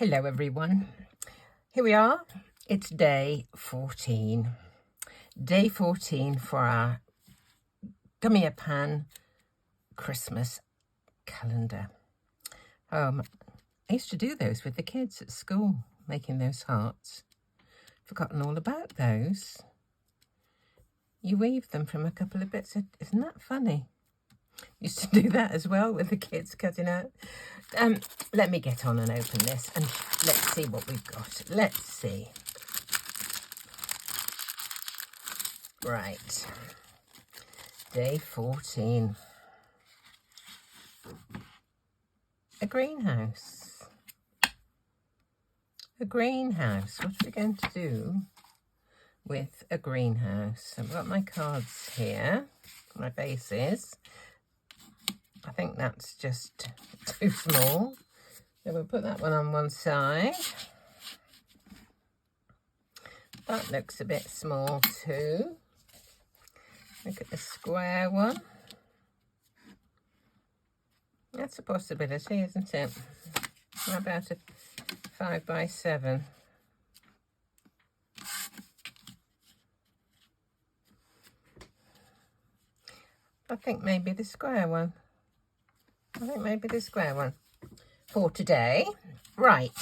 Hello everyone, here we are. It's day 14 for our Gummiapan Christmas calendar. I used to do those with the kids at school, making those hearts. Forgotten all about those. You weave them from a couple of bits. Isn't that funny? Used to do that as well with the kids cutting out. Let me get on and open this and let's see what we've got. Let's see. Right. Day 14. A greenhouse. A greenhouse. What are we going to do with a greenhouse? I've got my cards here, my bases. I think that's just too small. So we'll put that one on one side. That looks a bit small too. Look at the square one. That's a possibility, isn't it? How about a 5 by 7? I think maybe the square one. For today. Right.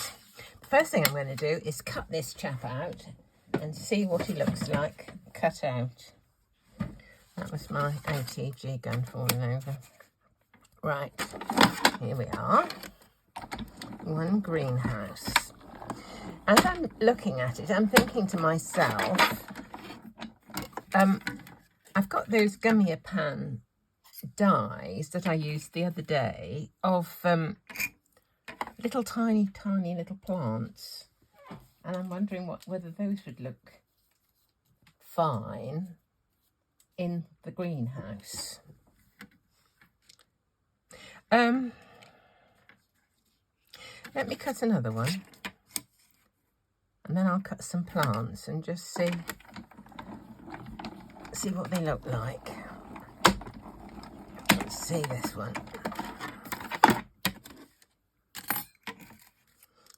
The first thing I'm going to do is cut this chap out and see what he looks like cut out. That was my ATG gun falling over. Right. Here we are. One greenhouse. As I'm looking at it, I'm thinking to myself, I've got those Gummiapan dies that I used the other day of little tiny little plants, and I'm wondering whether those would look fine in the greenhouse. Let me cut another one and then I'll cut some plants and just see what they look like. Let's see this one.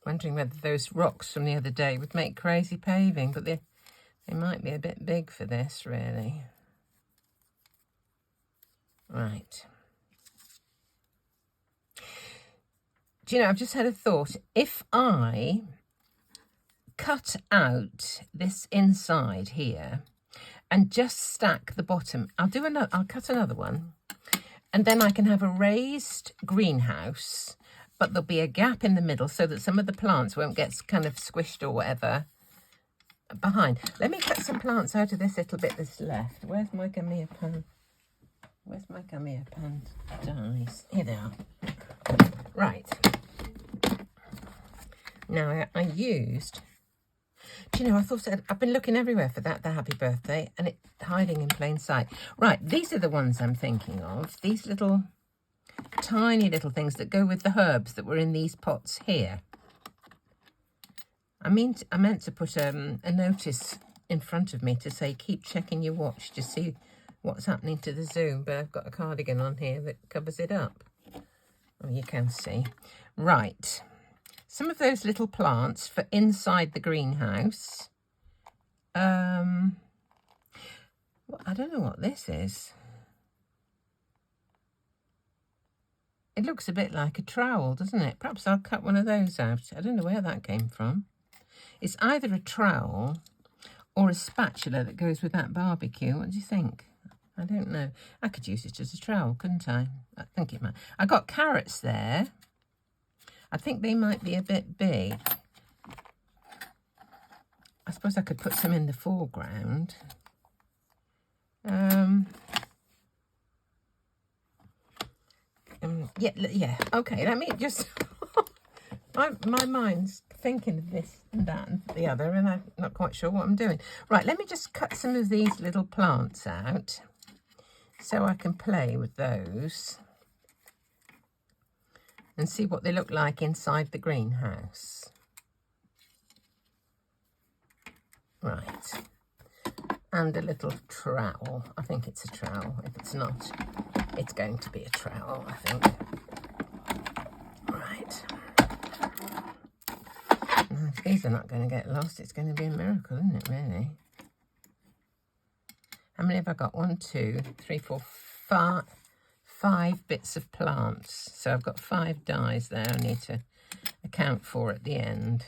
Wondering whether those rocks from the other day would make crazy paving, but they might be a bit big for this, really. Right. Do you know, I've just had a thought. If I cut out this inside here and just stack the bottom, I'll cut another one, and then I can have a raised greenhouse, but there'll be a gap in the middle so that some of the plants won't get kind of squished or whatever behind. Let me cut some plants out of this little bit that's left. Where's my Gummiapan? Where's my Gummiapan dies? Here they are. Right. Now I used, do you know, I thought I've been looking everywhere for the happy birthday, and it's hiding in plain sight. Right, these are the ones I'm thinking of. These little tiny little things that go with the herbs that were in these pots here. I meant to put a notice in front of me to say keep checking your watch to see what's happening to the zoom, but I've got a cardigan on here that covers it up. Oh, you can see. Right. Some of those little plants for inside the greenhouse. I don't know what this is. It looks a bit like a trowel, doesn't it? Perhaps I'll cut one of those out. I don't know where that came from. It's either a trowel or a spatula that goes with that barbecue. What do you think? I don't know. I could use it as a trowel, couldn't I? I think it might. I got carrots there. I think they might be a bit big. I suppose I could put some in the foreground. Yeah. Okay, let me just... my mind's thinking of this and that and the other, and I'm not quite sure what I'm doing. Right, let me just cut some of these little plants out so I can play with those and see what they look like inside the greenhouse. Right. And a little trowel. I think it's a trowel. If it's not, it's going to be a trowel, I think. Right. If these are not going to get lost, it's going to be a miracle, isn't it, really? How many have I got? 1, 2, 3, 4, 5 bits of plants. So I've got 5 dies there I need to account for at the end.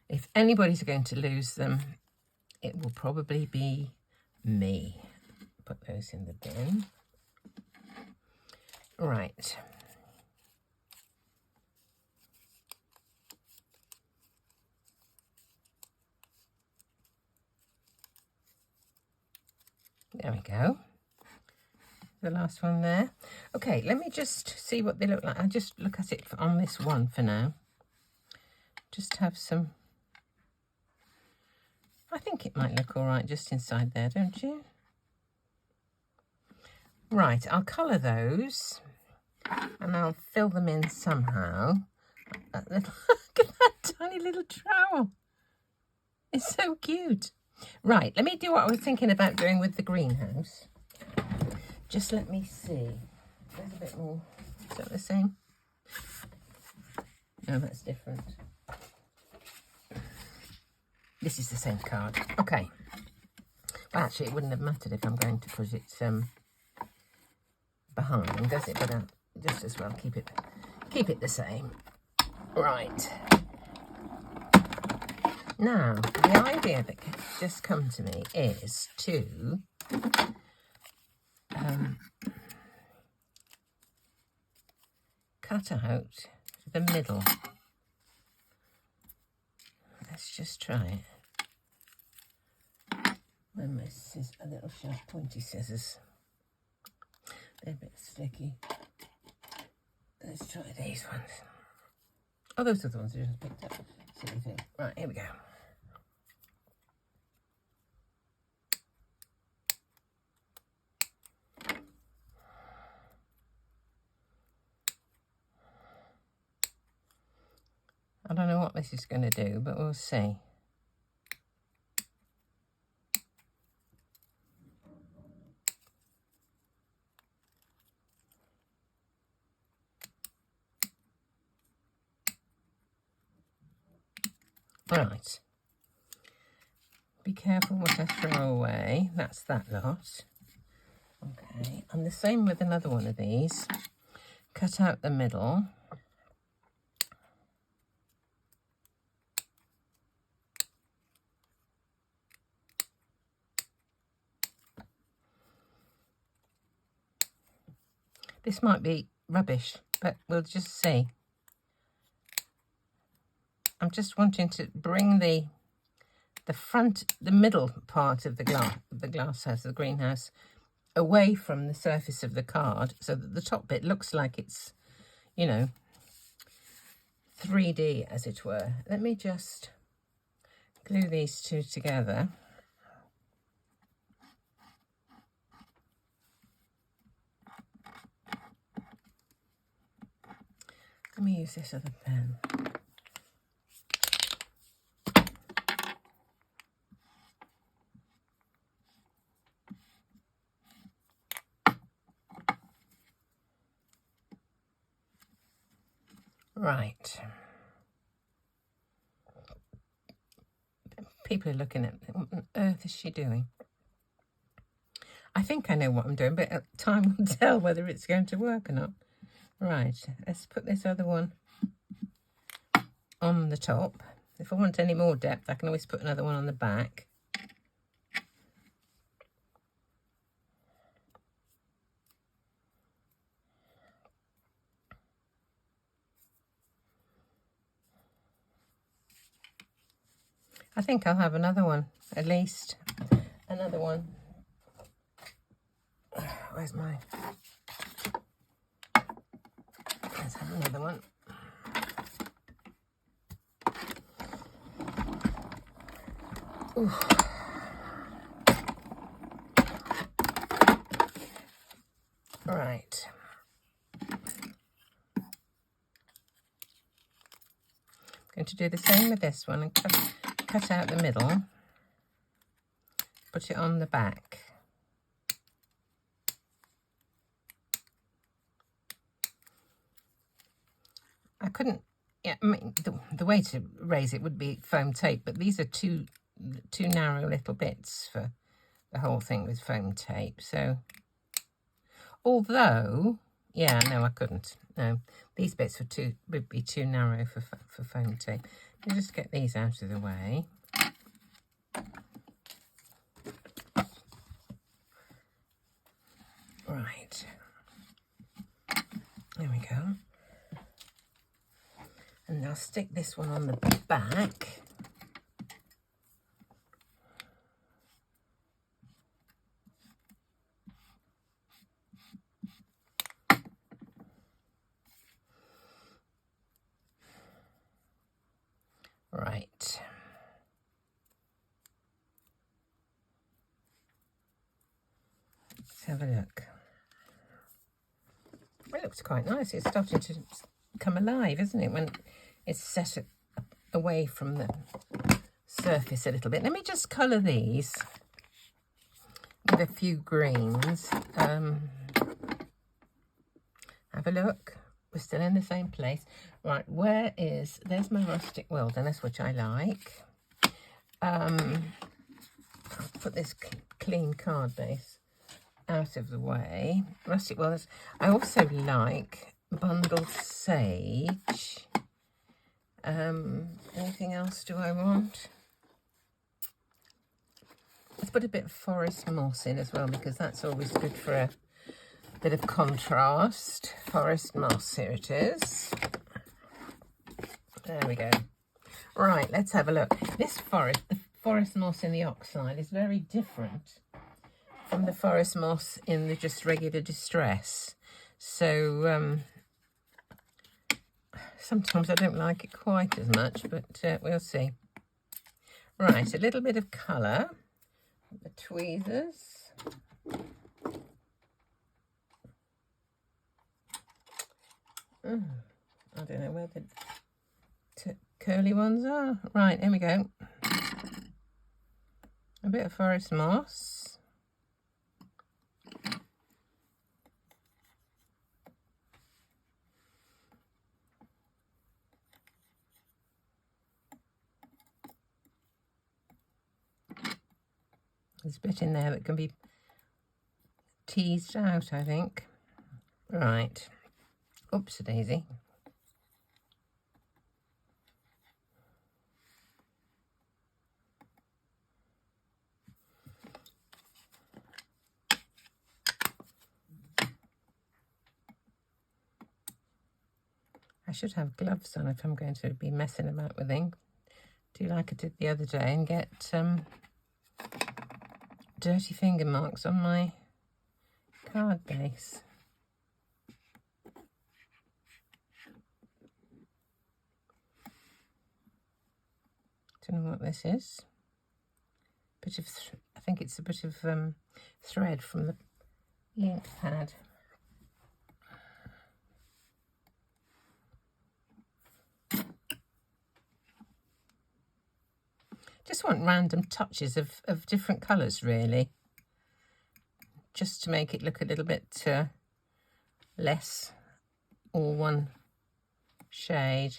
If anybody's going to lose them, it will probably be me. Put those in the bin. Right. There we go. The last one there. Okay, let me just see what they look like. I'll just look at it on this one for now. Just have some... I think it might look all right just inside there, don't you? Right, I'll colour those and I'll fill them in somehow. That little, look at that tiny little trowel. It's so cute. Right, let me do what I was thinking about doing with the greenhouse. Just let me see. There's a bit more. Is that the same? No, that's different. This is the same card. Okay. Well, actually, it wouldn't have mattered if I'm going to put it behind, does it? But I'll just as well keep it the same. Right. Now, the idea that just come to me is to cut out the middle. Let's just try it. Where my a little sharp pointy scissors. They're a bit sticky. Let's try these ones. Oh, those are the ones I just picked up. Silly thing. Right, here we go. I don't know what this is going to do, but we'll see. Right. Be careful what I throw away. That's that lot. Okay. And the same with another one of these. Cut out the middle. This might be rubbish, but we'll just see. I'm just wanting to bring the middle part of the glasshouse, the greenhouse, away from the surface of the card so that the top bit looks like it's, you know, 3D, as it were. Let me just glue these two together. Let me use this other pen. Right. People are looking at me. What on earth is she doing? I think I know what I'm doing, but time will tell whether it's going to work or not. Right, let's put this other one on the top. If I want any more depth, I can always put another one on the back. I think I'll have another one, at least. Another one. Where's mine? Let's have another one. Ooh. Right. Going to do the same with this one and cut out the middle. Put it on the back. I couldn't Yeah, I mean, the way to raise it would be foam tape, but these are too narrow little bits for the whole thing with foam tape. So, although, yeah, no, I couldn't. No, these bits would be too narrow for foam tape. Let me just get these out of the way. Right. There we go. And I'll stick this one on the back. Right. Let's have a look. It looks quite nice. It's starting to come alive, isn't it, when it's set away from the surface a little bit. Let me just colour these with a few greens. Have a look. We're still in the same place. Right, there's my rustic wilderness, which I like. I'll put this clean card base out of the way. Rustic wilderness. I also like bundled sage. Anything else do I want? Let's put a bit of forest moss in as well, because that's always good for a bit of contrast. Forest moss, here it is. There we go. Right, let's have a look. The forest moss in the oxide is very different from the forest moss in the just regular distress. So sometimes I don't like it quite as much, but we'll see. Right, a little bit of colour. The tweezers. I don't know where the curly ones are. Right, here we go. A bit of forest moss. There's a bit in there that can be teased out, I think. Right. Oops-a-daisy. I should have gloves on if I'm going to be messing about with ink. Do like I did the other day and get dirty finger marks on my card base. Don't know what this is. Bit of, I think it's a bit of thread from the ink pad. Just want random touches of different colours, really, just to make it look a little bit less all one shade.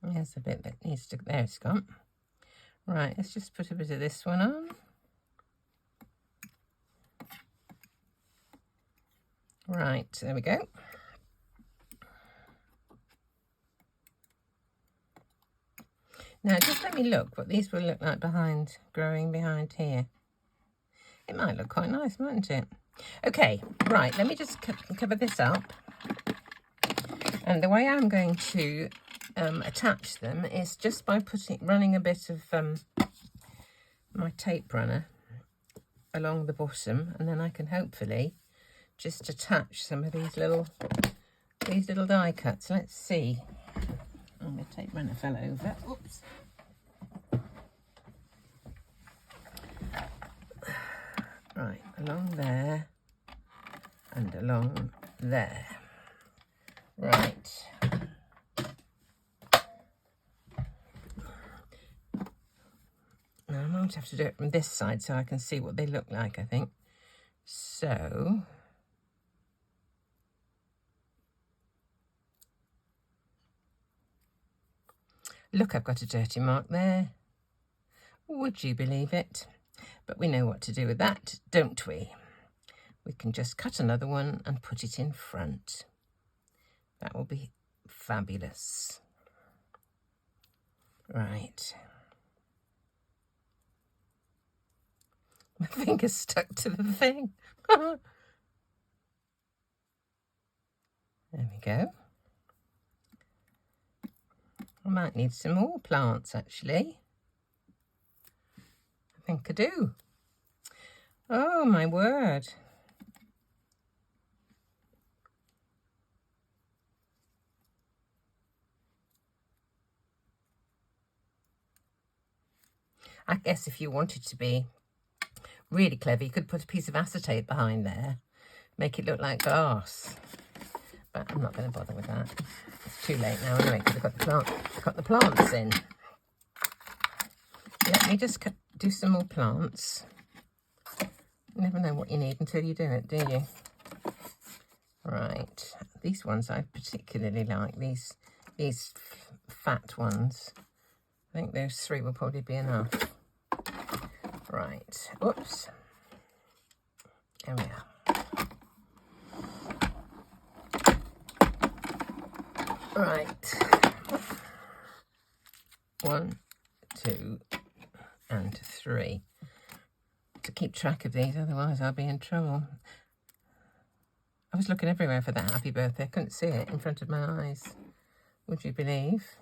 There's a bit that needs to, there it's gone. Right, let's just put a bit of this one on. Right, there we go. Now, just let me look what these will look like growing behind here. It might look quite nice, mightn't it? Okay, right, let me just cover this up. And the way I'm going to attach them is just by running a bit of my tape runner along the bottom, and then I can hopefully just attach some of these little die cuts. Let's see. Oh, my tape runner fell over. Oops. Right, along there and along there. Right. Now I'm going to have to do it from this side so I can see what they look like, I think. So, look, I've got a dirty mark there. Would you believe it? But we know what to do with that, don't we? We can just cut another one and put it in front. That will be fabulous. Right. My finger's stuck to the thing. There we go. I might need some more plants, actually. I think I do. Oh, my word. I guess if you wanted to be really clever, you could put a piece of acetate behind there, make it look like glass. But I'm not going to bother with that. It's too late now anyway, because I've got the plants in. Let me just do some more plants. You never know what you need until you do it, do you? Right, these ones I particularly like, these fat ones. I think those 3 will probably be enough. Right, oops. There we are. Right. 1, 2, and 3. To keep track of these, otherwise I'll be in trouble. I was looking everywhere for that happy birthday. I couldn't see it in front of my eyes. Would you believe?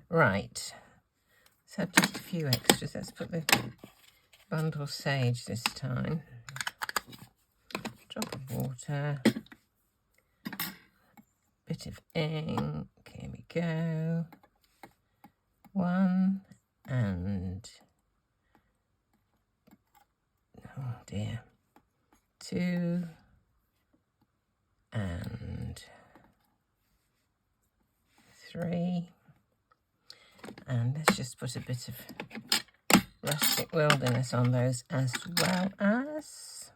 Right. Let's have just a few extras. Let's put the bundle sage this time. Drop of water. Bit of ink. Here we go. 1 and... oh dear. 2 and 3. And let's just put a bit of rustic wilderness on those as well as...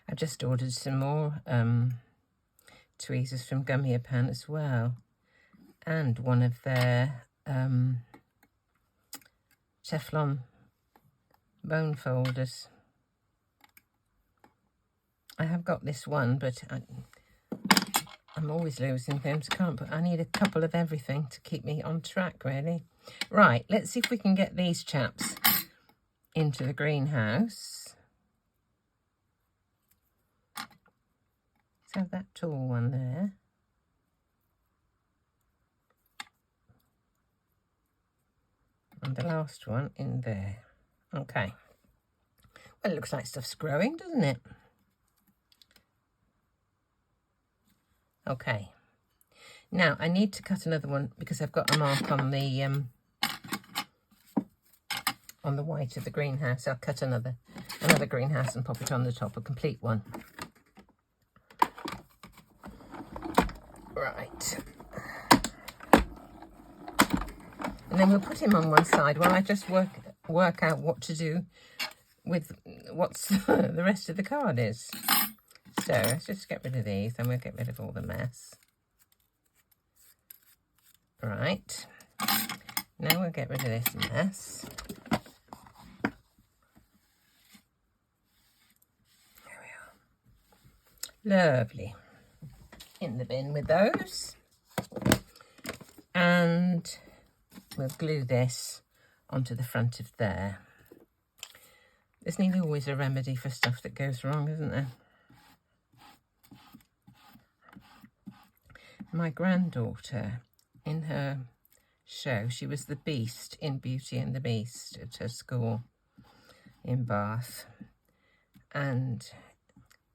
I've just ordered some more tweezers from Gummiapan as well, and one of their Teflon bone folders. I have got this one, but I'm always losing things. I need a couple of everything to keep me on track, really. Right, let's see if we can get these chaps into the greenhouse. Let's have that tall one there. And the last one in there. Okay. Well, it looks like stuff's growing, doesn't it? Okay. Now, I need to cut another one because I've got a mark on the white of the greenhouse. I'll cut another greenhouse and pop it on the top, a complete one. Right. And then we'll put him on one side while I just work out what to do with what's the rest of the card is. So let's just get rid of these and we'll get rid of all the mess. Right. Now we'll get rid of this mess. There we are. Lovely. In the bin with those. And we'll glue this onto the front of there. There's nearly always a remedy for stuff that goes wrong, isn't there? My granddaughter, in her show, she was the Beast in Beauty and the Beast at her school in Bath. And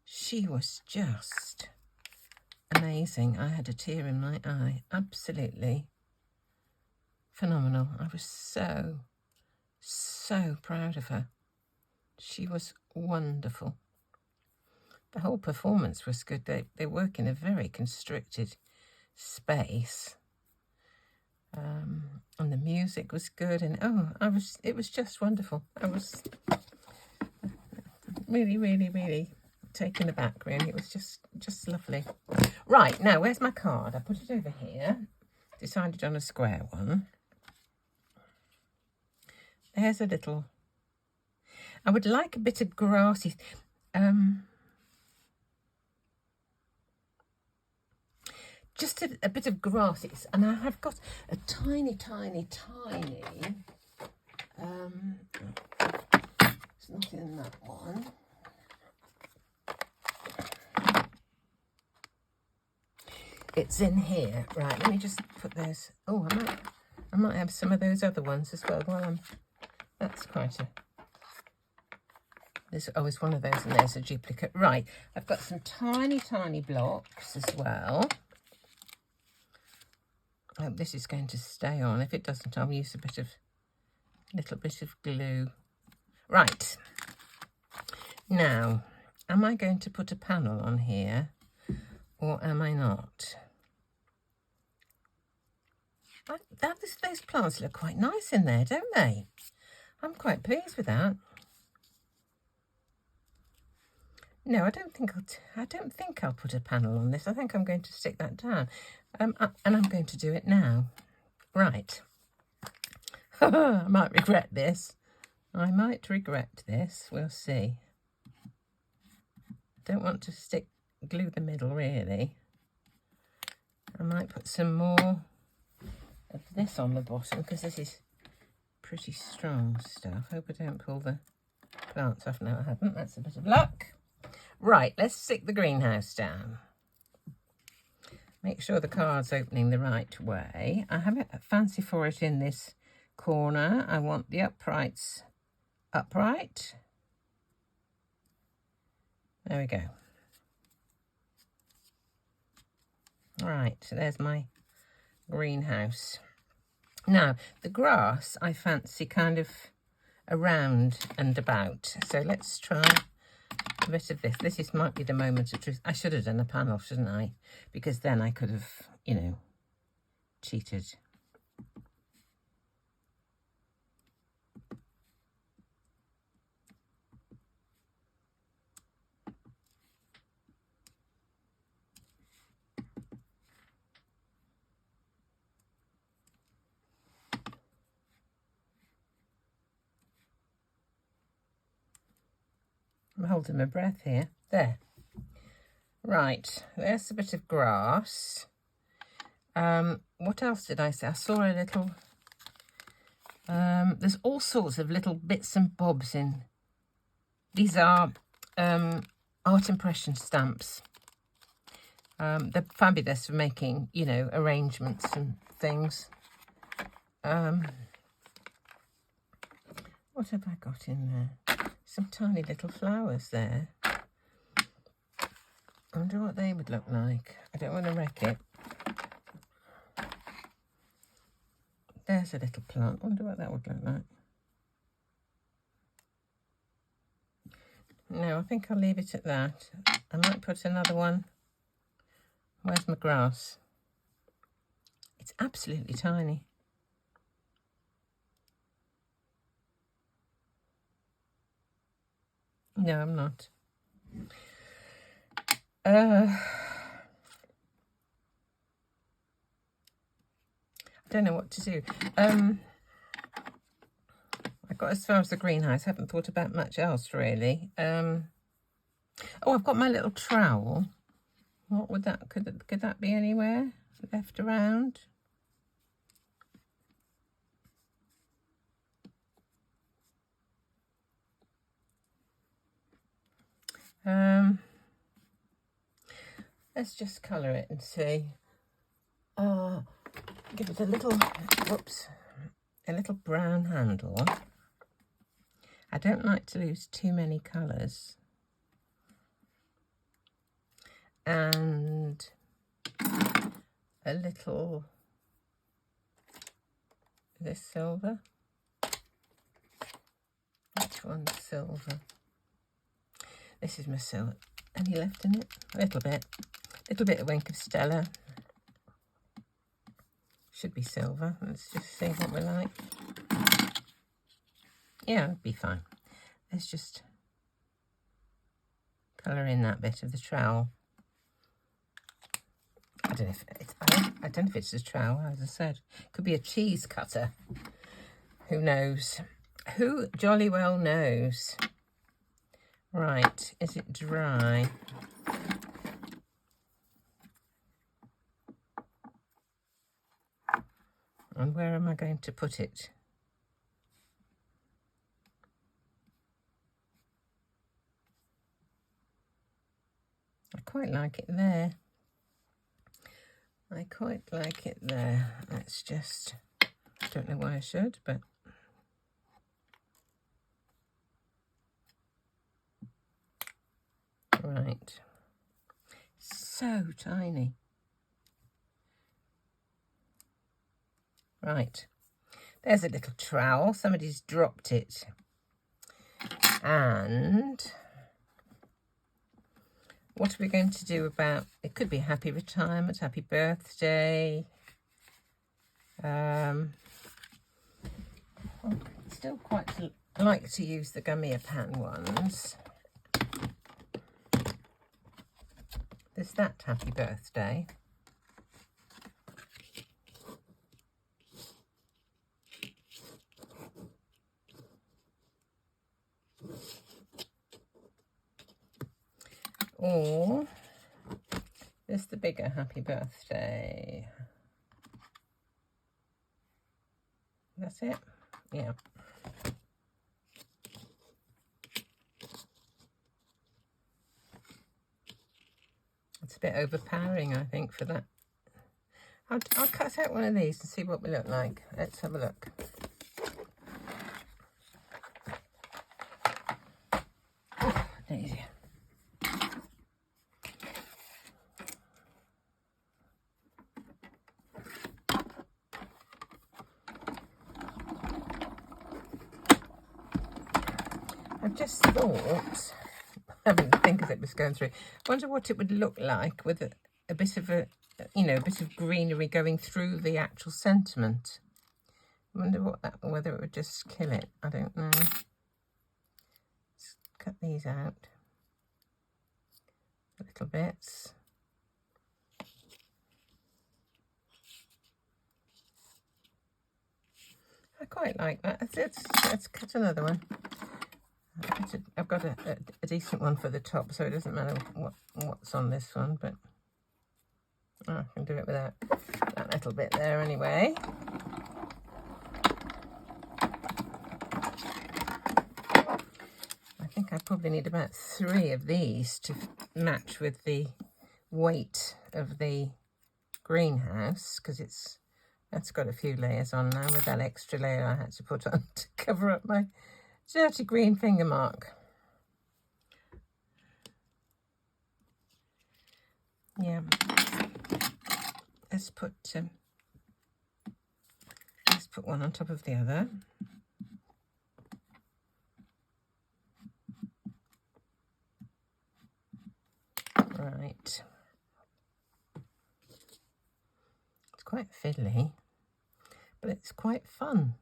she was just amazing. I had a tear in my eye. Absolutely phenomenal. I was so proud of her. She was wonderful. The whole performance was good. They work in a very constricted space. And the music was good, and it was just wonderful. I was really, really, really taken aback, really. It was just lovely. Right, now where's my card? I put it over here. Decided on a square one. There's a little, I would like a bit of grassy, just a bit of grass. And I have got a tiny, tiny, tiny, it's not in that one. It's in here. Right, let me just put those. Oh, I might have some of those other ones as well. That's quite a, it's one of those, and there's a duplicate. Right, I've got some tiny, tiny blocks as well. I hope this is going to stay on. If it doesn't, I'll use a little bit of glue. Right. Now, am I going to put a panel on here, or am I not? Those plants look quite nice in there, don't they? I'm quite pleased with that. No, I don't think I'll put a panel on this. I think I'm going to stick that down. And I'm going to do it now. Right. I might regret this. We'll see. Don't want to glue the middle, really. I might put some more of this on the bottom, because this is pretty strong stuff. Hope I don't pull the plants off. No, I haven't. That's a bit of luck. Right, let's stick the greenhouse down. Make sure the card's opening the right way. I have a fancy for it in this corner. I want the uprights upright. There we go. Right, so there's my greenhouse. Now, the grass I fancy kind of around and about. So let's try a bit of this. This might be the moment of truth. I should have done a panel, shouldn't I? Because then I could have, cheated. I'm holding my breath here. There. Right, there's a bit of grass. What else did I say? I saw a little, there's all sorts of little bits and bobs in. These are art impression stamps. They're fabulous for making, arrangements and things. What have I got in there? Some tiny little flowers there. I wonder what they would look like. I don't want to wreck it. There's a little plant. I wonder what that would look like. No, I think I'll leave it at that. I might put another one. Where's my grass? It's absolutely tiny. No, I'm not. I don't know what to do. I got as far as the greenhouse. Haven't thought about much else, really. Oh, I've got my little trowel. What would that, could that be anywhere left around? Let's just colour it and see. Give it a little, a little brown handle. I don't like to lose too many colours. And a little, this silver. Which one's silver? This is my silver. Any left in it? A little bit. Little bit of Wink of Stella. Should be silver. Let's just see what we like. Yeah, it'd be fine. Let's just colour in that bit of the trowel. I don't know if it's, I don't know if it's a trowel, as I said. Could be a cheese cutter. Who knows? Who jolly well knows? Right, is it dry? And where am I going to put it? I quite like it there. I quite like it there. Let's just, don't know why I should, but right. So tiny. Right. There's a little trowel. Somebody's dropped it. And what are we going to do about, it could be happy retirement, happy birthday. I'd still quite like to use the Gummiapan ones. There's that happy birthday. Or there's the bigger happy birthday. That's it? Yeah. It's a bit overpowering, I think, for that. I'll cut out one of these and see what we look like. Let's have a look. Oh, Daisy. I've just thought, having to think as it was going through, wonder what it would look like with a bit of a, you know, a bit of greenery going through the actual sentiment. I wonder what that, whether it would just kill it. I don't know. Let's cut these out. Little bits. I quite like that. Let's cut another one. I've got a decent one for the top, so it doesn't matter what's on this one, but I can do it without that little bit there anyway. I think I probably need about 3 of these to match with the weight of the greenhouse, because that's got a few layers on now with that extra layer I had to put on to cover up my dirty green finger mark. Yeah. Let's put one on top of the other. Right. It's quite fiddly, but it's quite fun.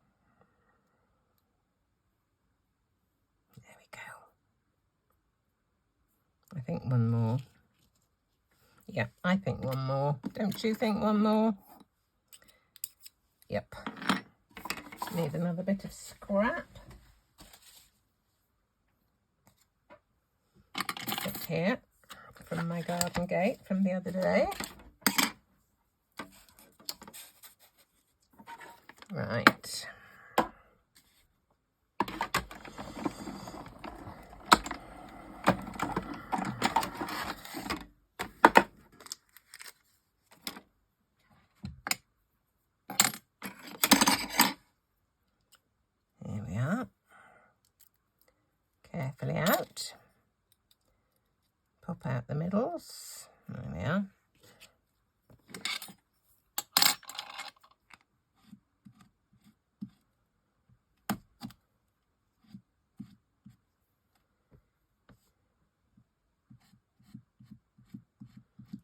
There we go. I think one more. Yeah, I think one more. Don't you think one more? Yep. Need another bit of scrap. Sit here from my garden gate from the other day. Right. Here we are. Carefully out. Pop out the middles. There we are.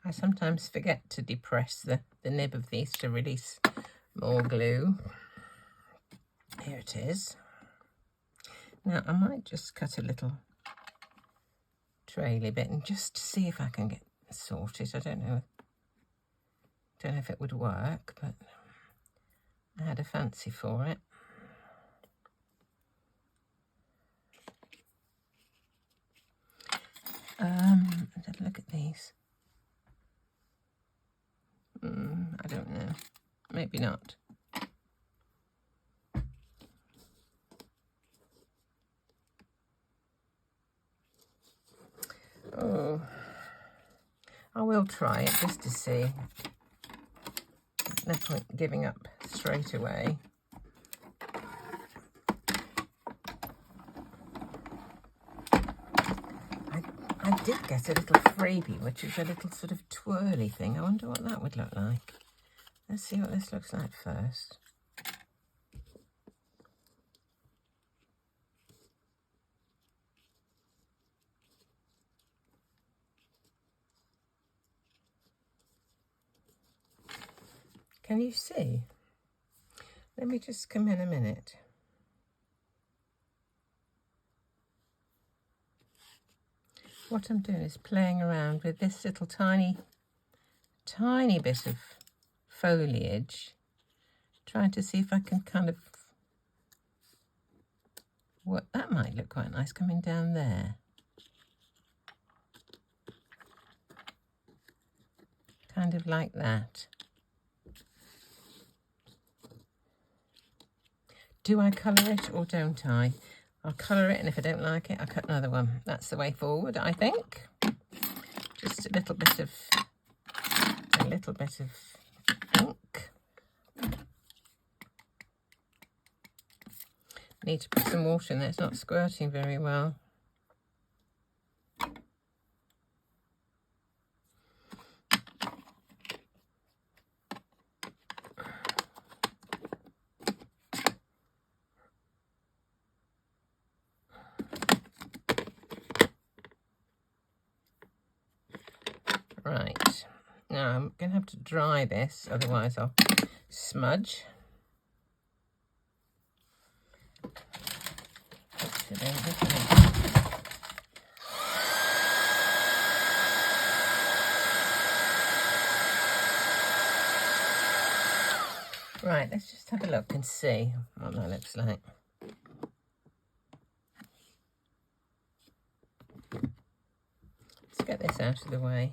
I sometimes forget to depress the nib of these to release more glue. Here it is. Now I might just cut a little traily bit and just see if I can get sorted. I don't know if it would work, but I had a fancy for it. Let's have a look at these. I don't know. Maybe not. Oh, I will try it just to see. No point giving up straight away. I did get a little freebie, which is a little sort of twirly thing. I wonder what that would look like. Let's see what this looks like first. Can you see? Let me just come in a minute. What I'm doing is playing around with this little tiny bit of foliage, trying to see if I can kind of, what that might look quite nice coming down there. Kind of like that. Do I colour it or don't I? I'll colour it, and if I don't like it, I'll cut another one. That's the way forward, I think. Just a little bit of ink. Need to put some water in there. It's not squirting very well. Right, now I'm going to have to dry this, otherwise I'll smudge. Right, let's just have a look and see what that looks like. Let's get this out of the way.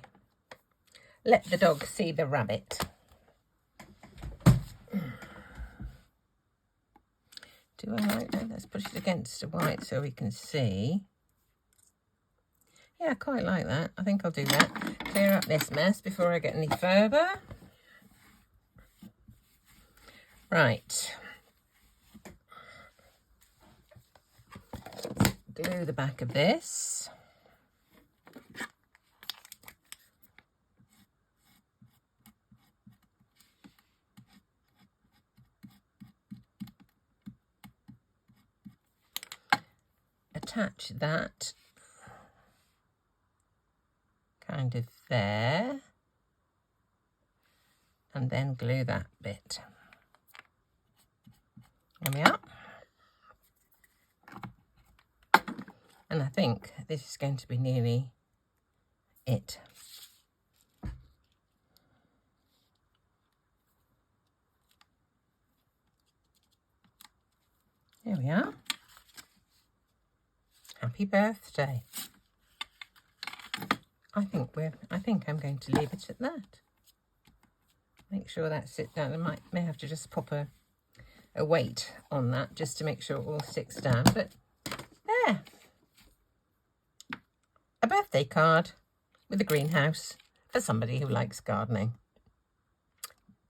Let the dog see the rabbit. Do I like that? Let's push it against the white so we can see. Yeah, I quite like that. I think I'll do that. Clear up this mess before I get any further. Right. Glue the back of this. Attach that kind of there, and then glue that bit. There we are. And I think this is going to be nearly it. There we are. Happy birthday. I think I'm going to leave it at that. Make sure that's it down. I may have to just pop a weight on that just to make sure it all sticks down. But there. A birthday card with a greenhouse for somebody who likes gardening.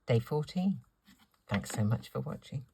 Day 14. Thanks so much for watching.